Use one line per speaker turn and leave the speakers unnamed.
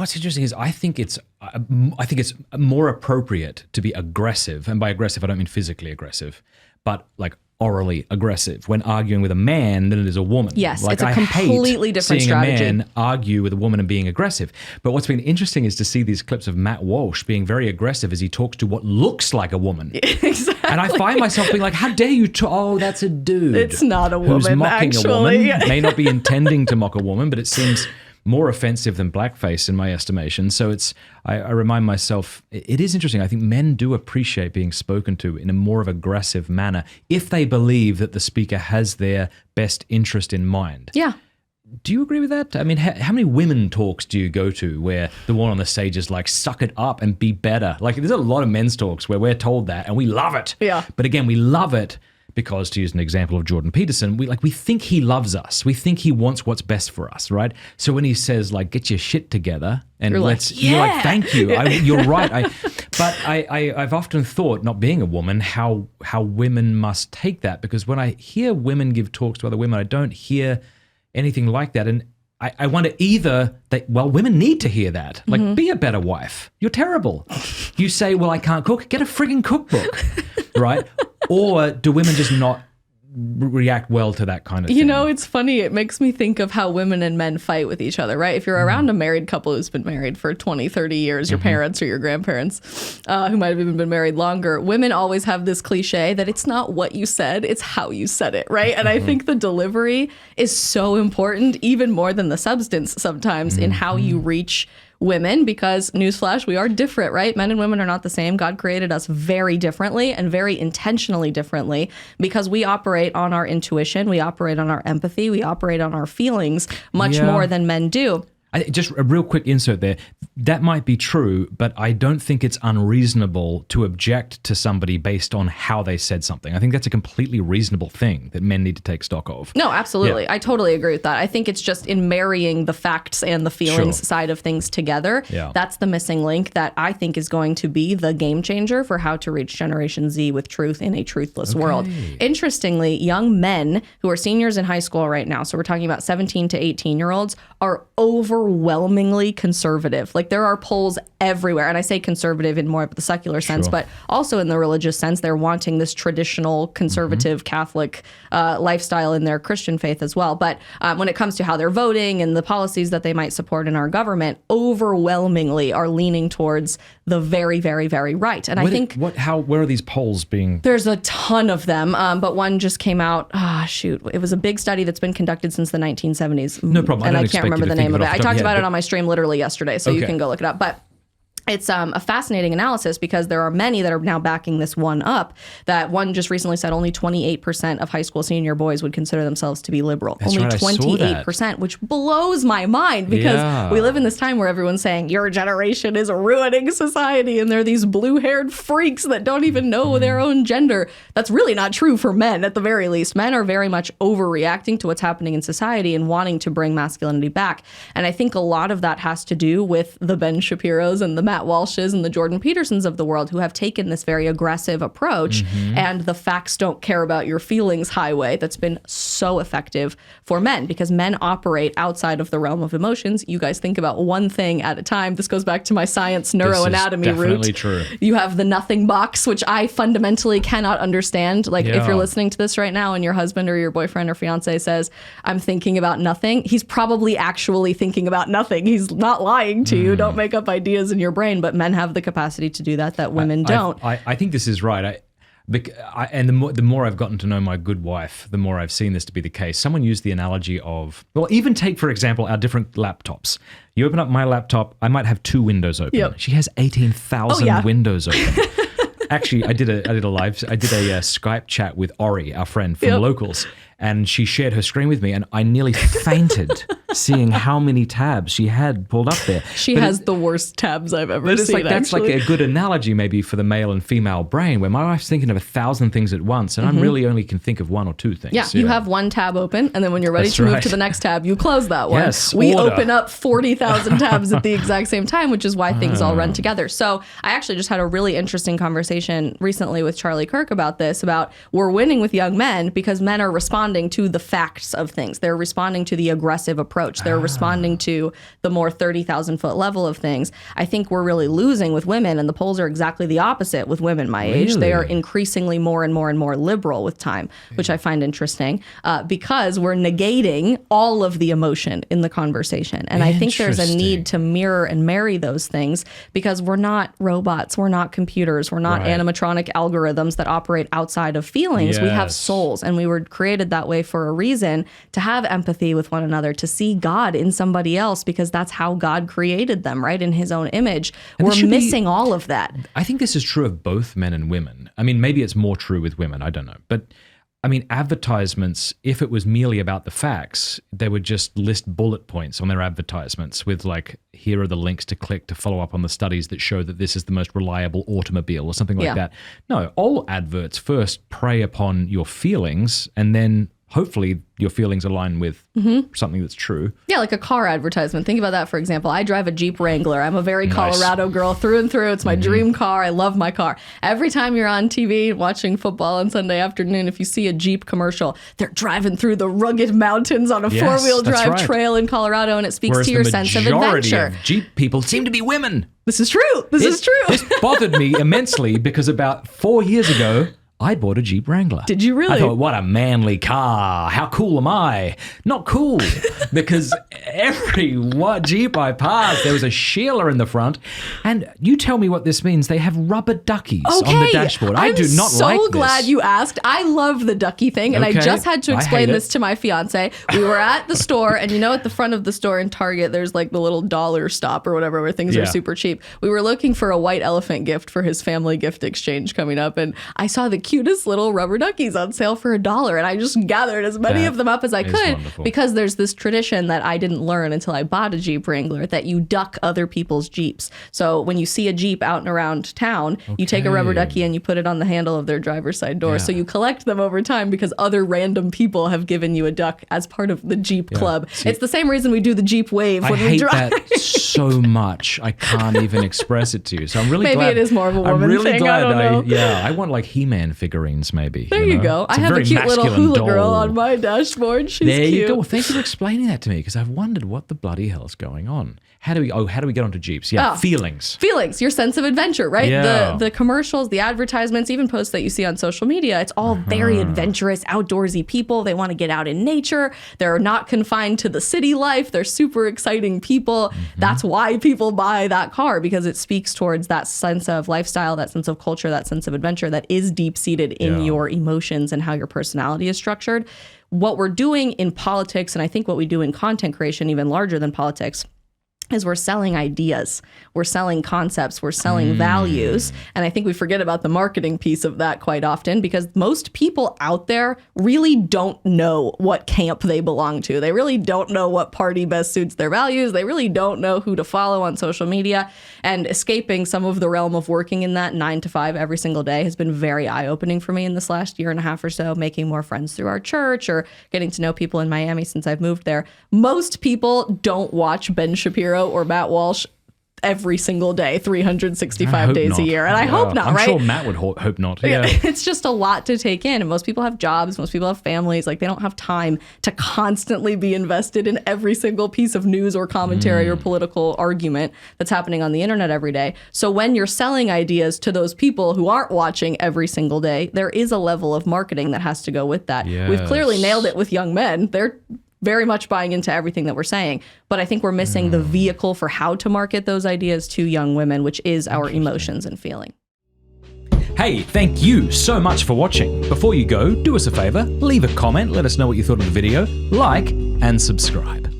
what's interesting is I think it's more appropriate to be aggressive, and by aggressive I don't mean physically aggressive, but like orally aggressive when arguing with a man than it is a woman.
Yes,
like,
it's a completely different strategy.
Seeing a man argue with a woman and being aggressive. But what's been interesting is to see these clips of Matt Walsh being very aggressive as he talks to what looks like a woman.
Exactly.
And I find myself being like, how dare you oh, that's a dude.
It's not a woman,
who's mocking
actually.
a woman. May not be intending to mock a woman, but it seems more offensive than blackface in my estimation. So I remind myself, it is interesting. I think men do appreciate being spoken to in a more of aggressive manner if they believe that the speaker has their best interest in mind.
Yeah.
Do you agree with that? I mean, how many women talks do you go to where the one on the stage is like, suck it up and be better? Like, there's a lot of men's talks where we're told that and we love it.
Yeah.
But again, we love it because, to use an example of Jordan Peterson, we think he loves us. We think he wants what's best for us, right? So when he says, like, get your shit together and you're like, thank you. You're right. I've often thought, not being a woman, how women must take that, because when I hear women give talks to other women, I don't hear anything like that. And I wonder either women need to hear that. Like, be a better wife. You're terrible. You say, well, I can't cook. Get a frigging cookbook, right? Or do women just not react well to that kind of thing?
You know, it's funny. It makes me think of how women and men fight with each other, right? If you're around a married couple who's been married for 20, 30 years, your parents or your grandparents who might have even been married longer, women always have this cliche that it's not what you said, it's how you said it, right? And I think the delivery is so important, even more than the substance sometimes, in how you reach women, because newsflash, we are different, right? Men and women are not the same. God created us very differently and very intentionally differently because we operate on our intuition, we operate on our empathy, we operate on our feelings much more than men do.
Just a real quick insert there. That might be true, but I don't think it's unreasonable to object to somebody based on how they said something. I think that's a completely reasonable thing that men need to take stock of.
No, absolutely. Yeah. I totally agree with that. I think it's just in marrying the facts and the feelings side of things together. Yeah. That's the missing link that I think is going to be the game changer for how to reach Generation Z with truth in a truthless world. Interestingly, young men who are seniors in high school right now, so we're talking about 17 to 18-year-olds, are overwhelmingly conservative. Like, there are polls everywhere, and I say conservative in more of the secular sense, but also in the religious sense. They're wanting this traditional conservative Catholic lifestyle in their Christian faith as well. But when it comes to how they're voting and the policies that they might support in our government, overwhelmingly are leaning towards the very, very, very right. And
where are these polls being?
There's a ton of them, but one just came out. It was a big study that's been conducted since the 1970s.
No problem.
And I can't remember the name of it. I talked about it on my stream literally yesterday, so you can go look it up. But it's a fascinating analysis because there are many that are now backing this one up. That one just recently said only 28% of high school senior boys would consider themselves to be liberal.
That's
only
right,
28%, which blows my mind because we live in this time where everyone's saying your generation is ruining society and they're these blue-haired freaks that don't even know their own gender. That's really not true for men, at the very least. Men are very much overreacting to what's happening in society and wanting to bring masculinity back. And I think a lot of that has to do with the Ben Shapiros and the Matt Walshes and the Jordan Petersons of the world who have taken this very aggressive approach and the facts don't care about your feelings highway that's been so effective for men because men operate outside of the realm of emotions. You guys think about one thing at a time. This goes back to my science neuroanatomy route.
Definitely true.
You have the nothing box, which I fundamentally cannot understand. Like if you're listening to this right now and your husband or your boyfriend or fiance says, I'm thinking about nothing, he's probably actually thinking about nothing. He's not lying to you. Don't make up ideas in your brain, but men have the capacity to do that women don't.
I think this is right. And the more I've gotten to know my good wife, the more I've seen this to be the case. Someone used the analogy of, well, even take, for example, our different laptops. You open up my laptop, I might have 2 windows open. Yep. She has 18,000 windows open. Actually, I did a Skype chat with Ori, our friend from Locals, and she shared her screen with me, and I nearly fainted seeing how many tabs she had pulled up there.
She has the worst tabs I've ever seen.
That's like a good analogy maybe for the male and female brain, where my wife's thinking of 1,000 things at once, and I'm really only can think of 1 or 2 things.
Yeah, you have one tab open, and then when you're ready to move to the next tab, you close that one.
Yes,
we open up 40,000 tabs at the exact same time, which is why things all run together. So I actually just had a really interesting conversation recently with Charlie Kirk about this, about we're winning with young men because men are responding responding to the facts of things. They're responding to the aggressive approach. They're responding to the more 30,000 foot level of things. I think we're really losing with women, and the polls are exactly the opposite with women my age. They are increasingly more and more and more liberal with time, which I find interesting because we're negating all of the emotion in the conversation. And I think there's a need to mirror and marry those things because we're not robots, we're not computers, we're not animatronic algorithms that operate outside of feelings. We have souls, and we were created that way for a reason, to have empathy with one another, to see God in somebody else, because that's how God created them, right? In his own image. And we're missing all of that.
I think this is true of both men and women. I mean, maybe it's more true with women, I don't know. But I mean, advertisements, if it was merely about the facts, they would just list bullet points on their advertisements with like, here are the links to click to follow up on the studies that show that this is the most reliable automobile or something like that. No, all adverts first prey upon your feelings, and then hopefully your feelings align with something that's true.
Yeah, like a car advertisement. Think about that, for example. I drive a Jeep Wrangler. I'm a very Colorado girl through and through. It's my dream car. I love my car. Every time you're on TV watching football on Sunday afternoon, if you see a Jeep commercial, they're driving through the rugged mountains on a four-wheel drive trail in Colorado, and it speaks to your sense of adventure.
Whereas the majority of Jeep people seem to be women.
This is true. This is true.
This bothered me immensely because about 4 years ago, I bought a Jeep Wrangler.
Did you really?
I thought, what a manly car. How cool am I? Not cool, because every Jeep I passed, there was a Sheila in the front. And you tell me what this means. They have rubber duckies on the dashboard. I do not like this.
I'm so glad you asked. I love the ducky thing, and I just had to explain this to my fiance. We were at the store, and at the front of the store in Target, there's like the little dollar stop or whatever where things are super cheap. We were looking for a white elephant gift for his family gift exchange coming up, and I saw the cutest little rubber duckies on sale for $1, and I just gathered as many of them up as I could because there's this tradition that I didn't learn until I bought a Jeep Wrangler, that you duck other people's Jeeps. So when you see a Jeep out and around town, you take a rubber ducky and you put it on the handle of their driver's side door. So you collect them over time because other random people have given you a duck as part of the Jeep club. See, it's the same reason we do the Jeep wave when we drive.
I hate that so much. I can't even express it to you. So I'm really glad.
Maybe it is more of a woman thing. I don't know.
I want like He-Man figurines maybe.
There you go. I have a cute little hula girl on my dashboard. She's
cute. There you go.
Well,
thank you for explaining that to me, because I've wondered what the bloody hell's going on. How do we get onto Jeeps? Feelings.
Feelings, your sense of adventure, right?
Yeah.
The commercials, the advertisements, even posts that you see on social media, it's all very adventurous, outdoorsy people. They want to get out in nature. They're not confined to the city life. They're super exciting people. That's why people buy that car, because it speaks towards that sense of lifestyle, that sense of culture, that sense of adventure that is deep-seated in your emotions and how your personality is structured. What we're doing in politics, and I think what we do in content creation, even larger than politics, is we're selling ideas, we're selling concepts, we're selling values. And I think we forget about the marketing piece of that quite often, because most people out there really don't know what camp they belong to. They really don't know what party best suits their values. They really don't know who to follow on social media. And escaping some of the realm of working in that 9 to 5 every single day has been very eye-opening for me in this last year and a half or so, making more friends through our church or getting to know people in Miami since I've moved there. Most people don't watch Ben Shapiro or Matt Walsh every single day, 365 days a year. And I hope not, right?
I'm sure Matt would hope not. Yeah.
It's just a lot to take in. And most people have jobs. Most people have families. Like, they don't have time to constantly be invested in every single piece of news or commentary or political argument that's happening on the internet every day. So when you're selling ideas to those people who aren't watching every single day, there is a level of marketing that has to go with that. Yes. We've clearly nailed it with young men. They're very much buying into everything that we're saying. But I think we're missing the vehicle for how to market those ideas to young women, which is our emotions and feeling.
Hey, thank you so much for watching. Before you go, do us a favor, leave a comment, let us know what you thought of the video, like, and subscribe.